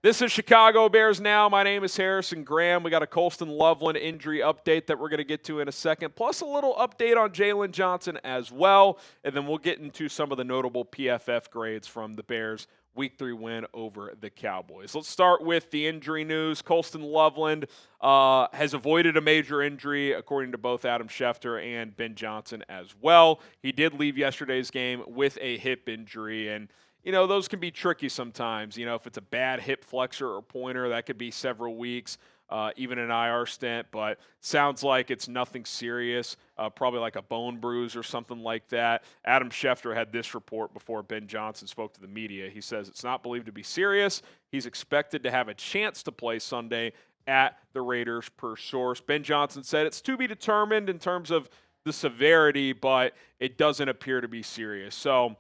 This is Chicago Bears Now. My name is Harrison Graham. We got a Colston Loveland injury update that we're going to get to in a second, plus a little update on Jaylon Johnson as well. And then we'll get into some of the notable PFF grades from the Bears' Week 3 win over the Cowboys. Let's start with the injury news. Colston Loveland has avoided a major injury, according to both Adam Schefter and Ben Johnson as well. He did leave yesterday's game with a hip injury, and those can be tricky sometimes. If it's a bad hip flexor or pointer, that could be several weeks, even an IR stint. But sounds like it's nothing serious, probably like a bone bruise or something like that. Adam Schefter had this report before Ben Johnson spoke to the media. He says it's not believed to be serious. He's expected to have a chance to play Sunday at the Raiders, per source. Ben Johnson said it's to be determined in terms of the severity, but it doesn't appear to be serious. So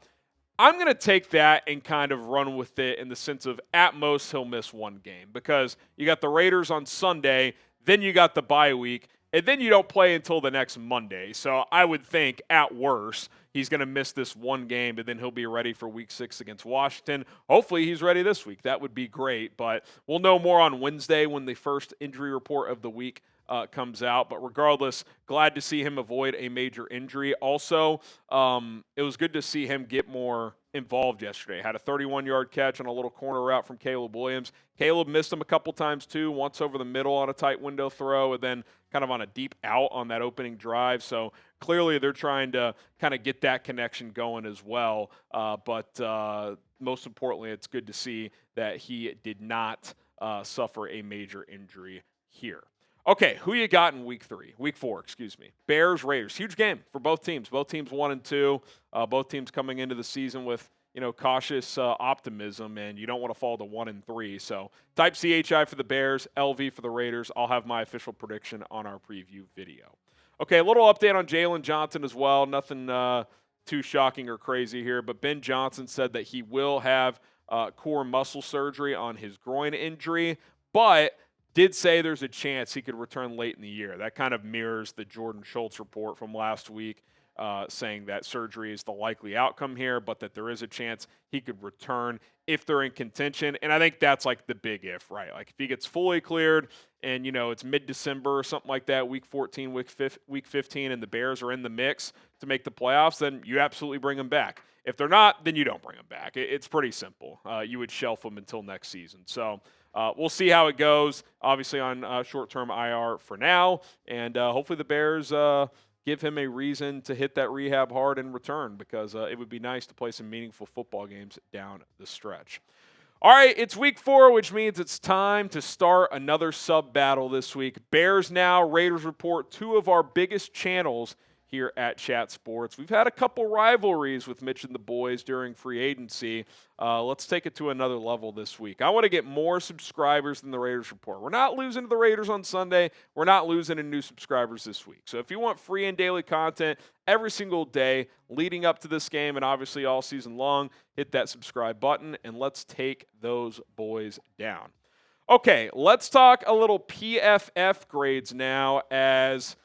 I'm going to take that and kind of run with it in the sense of at most he'll miss one game, because you got the Raiders on Sunday, then you got the bye week, and then you don't play until the next Monday. So I would think at worst he's going to miss this one game, and then he'll be ready for Week 6 against Washington. Hopefully he's ready this week. That would be great, but we'll know more on Wednesday when the first injury report of the week comes out. But regardless, glad to see him avoid a major injury. Also, it was good to see him get more involved yesterday. Had a 31-yard catch on a little corner route from Caleb Williams. Caleb missed him a couple times too, once over the middle on a tight window throw, and then kind of on a deep out on that opening drive. So clearly they're trying to kind of get that connection going as well. But most importantly, it's good to see that he did not suffer a major injury here. Okay, who you got in Week 4, excuse me. Bears, Raiders. Huge game for both teams. Both teams 1-2. Both teams coming into the season with, cautious optimism, and you don't want to fall to 1-3. So type CHI for the Bears, LV for the Raiders. I'll have my official prediction on our preview video. Okay, a little update on Jaylon Johnson as well. Nothing too shocking or crazy here, but Ben Johnson said that he will have core muscle surgery on his groin injury, but did say there's a chance he could return late in the year. That kind of mirrors the Jordan Schultz report from last week, saying that surgery is the likely outcome here, but that there is a chance he could return if they're in contention. And I think that's like the big if, right? Like if he gets fully cleared and, it's mid-December or something like that, week 14, week 15, and the Bears are in the mix to make the playoffs, then you absolutely bring him back. If they're not, then you don't bring him back. It's pretty simple. You would shelf him until next season. So we'll see how it goes, obviously on short-term IR for now, and hopefully the Bears give him a reason to hit that rehab hard and return, because it would be nice to play some meaningful football games down the stretch. All right, it's Week 4, which means it's time to start another sub-battle this week. Bears Now, Raiders Report, two of our biggest channels here at Chat Sports. We've had a couple rivalries with Mitch and the boys during free agency. Let's take it to another level this week. I want to get more subscribers than the Raiders Report. We're not losing to the Raiders on Sunday. We're not losing to new subscribers this week. So if you want free and daily content every single day leading up to this game and obviously all season long, hit that subscribe button and let's take those boys down. Okay, let's talk a little PFF grades now, as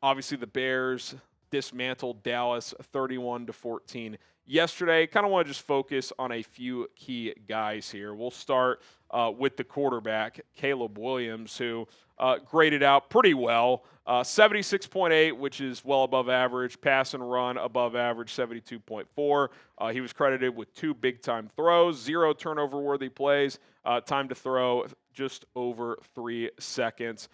obviously the Bears dismantled Dallas 31-14 yesterday. Kind of want to just focus on a few key guys here. We'll start with the quarterback, Caleb Williams, who graded out pretty well. 76.8, which is well above average. Pass and run above average, 72.4. He was credited with 2 big-time throws, 0 turnover-worthy plays, time to throw just over 3 seconds.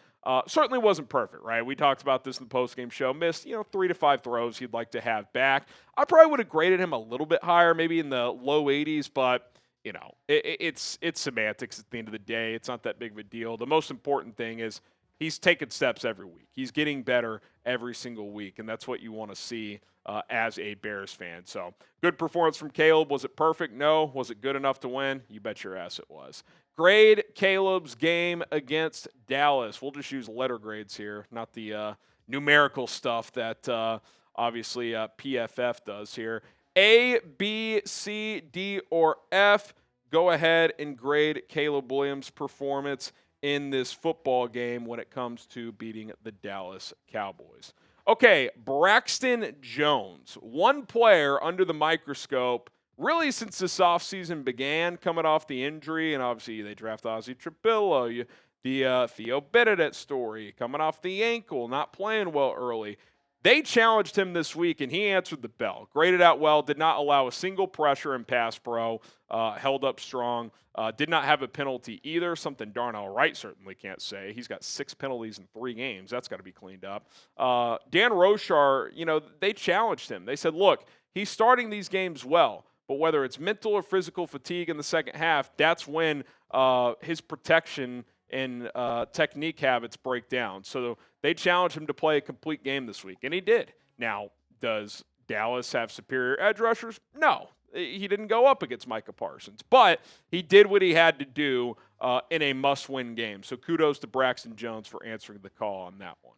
Certainly wasn't perfect, right? We talked about this in the postgame show. Missed, 3 to 5 throws he'd like to have back. I probably would have graded him a little bit higher, maybe in the low 80s, but it's semantics at the end of the day. It's not that big of a deal. The most important thing is he's taking steps every week. He's getting better every single week, and that's what you want to see as a Bears fan. So good performance from Caleb. Was it perfect? No. Was it good enough to win? You bet your ass it was. Grade Caleb's game against Dallas. We'll just use letter grades here, not the numerical stuff that obviously PFF does here. A, B, C, D, or F. Go ahead and grade Caleb Williams' performance in this football game when it comes to beating the Dallas Cowboys. Okay, Braxton Jones. One player under the microscope really since this offseason began, coming off the injury, and obviously they draft Ozzie Trapillo, the Theo Benedict story, coming off the ankle, not playing well early. They challenged him this week, and he answered the bell. Graded out well, did not allow a single pressure in pass pro, held up strong, did not have a penalty either, something Darnell Wright certainly can't say. He's got 6 penalties in 3 games. That's got to be cleaned up. Dan Rochar, they challenged him. They said, look, he's starting these games well, but whether it's mental or physical fatigue in the second half, that's when his protection and technique habits break down. So they challenged him to play a complete game this week, and he did. Now, does Dallas have superior edge rushers? No. He didn't go up against Micah Parsons, but he did what he had to do in a must-win game. So kudos to Braxton Jones for answering the call on that one.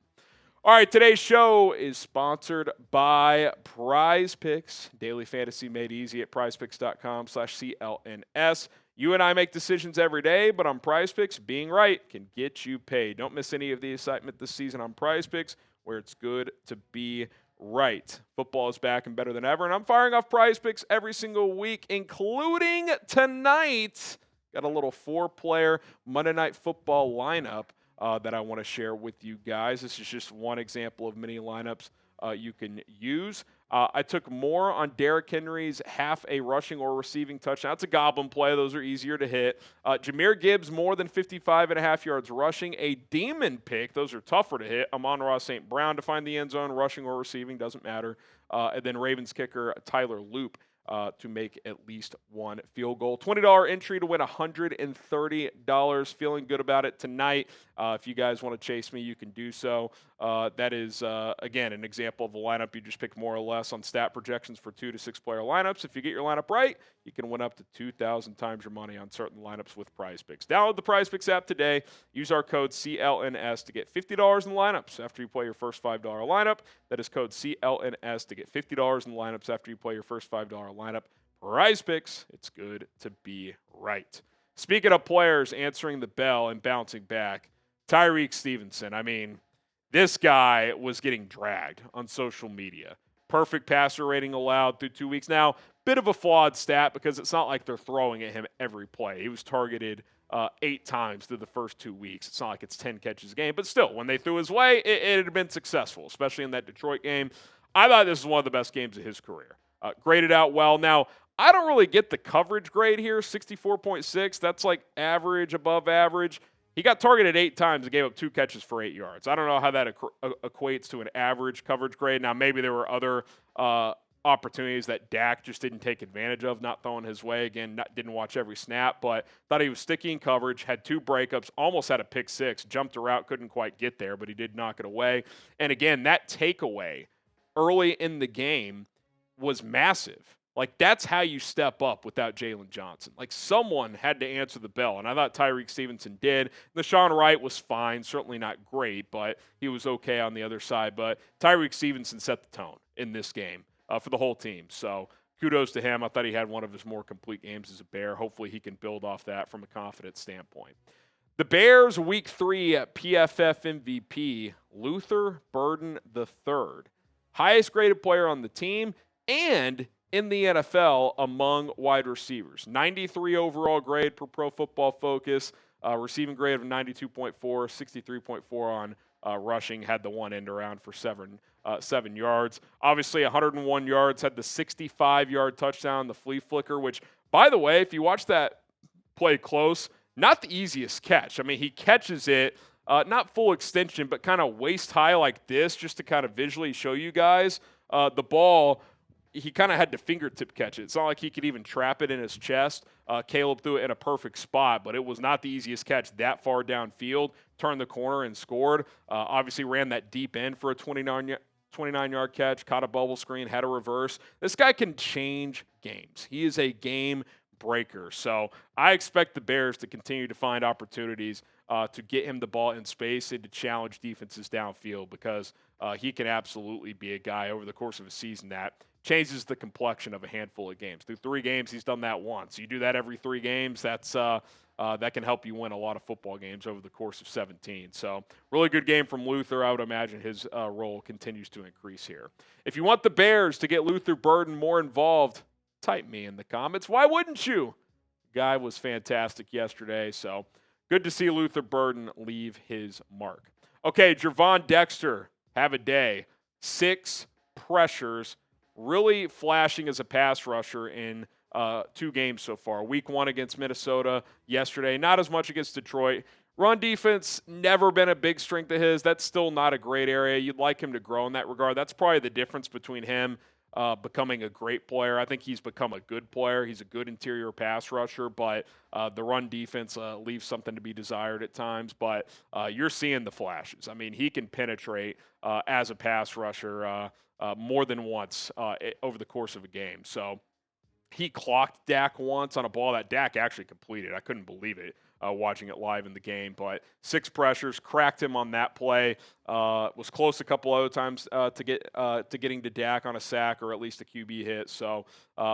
All right, today's show is sponsored by Prize Picks. Daily fantasy made easy at prizepicks.com/CLNS. You and I make decisions every day, but on Prize Picks, being right can get you paid. Don't miss any of the excitement this season on Prize Picks, where it's good to be right. Football is back and better than ever, and I'm firing off Prize Picks every single week, including tonight. Got a little 4-player Monday Night Football lineup that I want to share with you guys. This is just one example of many lineups you can use. I took more on Derrick Henry's half a rushing or receiving touchdown. That's a goblin play. Those are easier to hit. Jahmyr Gibbs more than 55.5 yards rushing. A demon pick. Those are tougher to hit. Amon-Ra St. Brown to find the end zone, rushing or receiving, doesn't matter. And then Ravens kicker Tyler Loop to make at least one field goal. $20 entry to win $130. Feeling good about it tonight. If you guys want to chase me, you can do so. That is, again, an example of a lineup you just pick more or less on stat projections for 2 to 6 player lineups. If you get your lineup right, you can win up to 2,000 times your money on certain lineups with Prize Picks. Download the Prize Picks app today. Use our code CLNS to get $50 in lineups after you play your first $5 lineup. That is code CLNS to get $50 in lineups after you play your first $5 lineup. Prize Picks, it's good to be right. Speaking of players answering the bell and bouncing back, Tyreek Stevenson, I mean, this guy was getting dragged on social media. Perfect passer rating allowed through 2 weeks. Now, bit of a flawed stat because it's not like they're throwing at him every play. He was targeted 8 times through the first 2 weeks. It's not like it's 10 catches a game. But still, when they threw his way, it had been successful, especially in that Detroit game. I thought this was one of the best games of his career. Graded out well. Now, I don't really get the coverage grade here, 64.6. That's like average, above average. He got targeted 8 times and gave up 2 catches for 8 yards. I don't know how that equates to an average coverage grade. Now, maybe there were other opportunities that Dak just didn't take advantage of, not throwing his way. Again, didn't watch every snap, but thought he was sticky in coverage, had 2 breakups, almost had a pick 6, jumped a route, couldn't quite get there, but he did knock it away. And again, that takeaway early in the game was massive. Like, that's how you step up without Jaylon Johnson. Like, someone had to answer the bell, and I thought Tyreek Stevenson did. Deshaun Wright was fine, certainly not great, but he was okay on the other side. But Tyreek Stevenson set the tone in this game for the whole team. So kudos to him. I thought he had one of his more complete games as a Bear. Hopefully he can build off that from a confidence standpoint. The Bears Week 3 PFF MVP, Luther Burden III. Highest graded player on the team and in the NFL among wide receivers. 93 overall grade per Pro Football Focus, receiving grade of 92.4, 63.4 on rushing, had the one end around for 7 yards. Obviously, 101 yards, had the 65-yard touchdown, the flea flicker, which, by the way, if you watch that play close, not the easiest catch. I mean, he catches it, not full extension, but kind of waist high like this, just to kind of visually show you guys the ball. He kind of had to fingertip catch it. It's not like he could even trap it in his chest. Caleb threw it in a perfect spot, but it was not the easiest catch that far downfield. Turned the corner and scored. Obviously ran that deep end for a 29-yard catch, caught a bubble screen, had a reverse. This guy can change games. He is a game breaker. So I expect the Bears to continue to find opportunities to get him the ball in space and to challenge defenses downfield, because he can absolutely be a guy over the course of a season that changes the complexion of a handful of games. Through 3 games, he's done that once. You do that every 3 games, that's that can help you win a lot of football games over the course of 17. So really good game from Luther. I would imagine his role continues to increase here. If you want the Bears to get Luther Burden more involved, Type me in the comments. Why wouldn't you? Guy was fantastic yesterday, so good to see Luther Burden leave his mark. Okay, Gervon Dexter, have a day. 6 pressures, really flashing as a pass rusher in 2 games so far. Week 1 against Minnesota yesterday, not as much against Detroit. Run defense, never been a big strength of his. That's still not a great area. You'd like him to grow in that regard. That's probably the difference between him becoming a great player. I think he's become a good player. He's a good interior pass rusher, but the run defense leaves something to be desired at times. But you're seeing the flashes. I mean, he can penetrate as a pass rusher more than once over the course of a game. So he clocked Dak once on a ball that Dak actually completed. I couldn't believe it watching it live in the game. But 6 pressures, cracked him on that play. Was close a couple other times to getting to Dak on a sack or at least a QB hit. So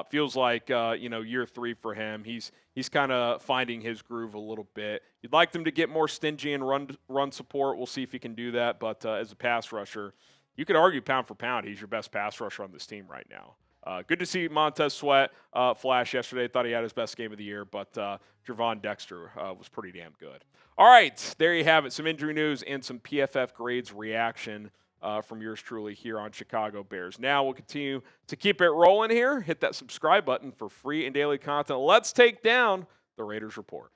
feels like year 3 for him. He's kind of finding his groove a little bit. You'd like them to get more stingy and run support. We'll see if he can do that. But as a pass rusher, you could argue pound for pound, he's your best pass rusher on this team right now. Good to see Montez Sweat flash yesterday. Thought he had his best game of the year, but Gervon Dexter was pretty damn good. All right, there you have it. Some injury news and some PFF grades reaction from yours truly here on Chicago Bears. Now we'll continue to keep it rolling here. Hit that subscribe button for free and daily content. Let's take down the Raiders Report.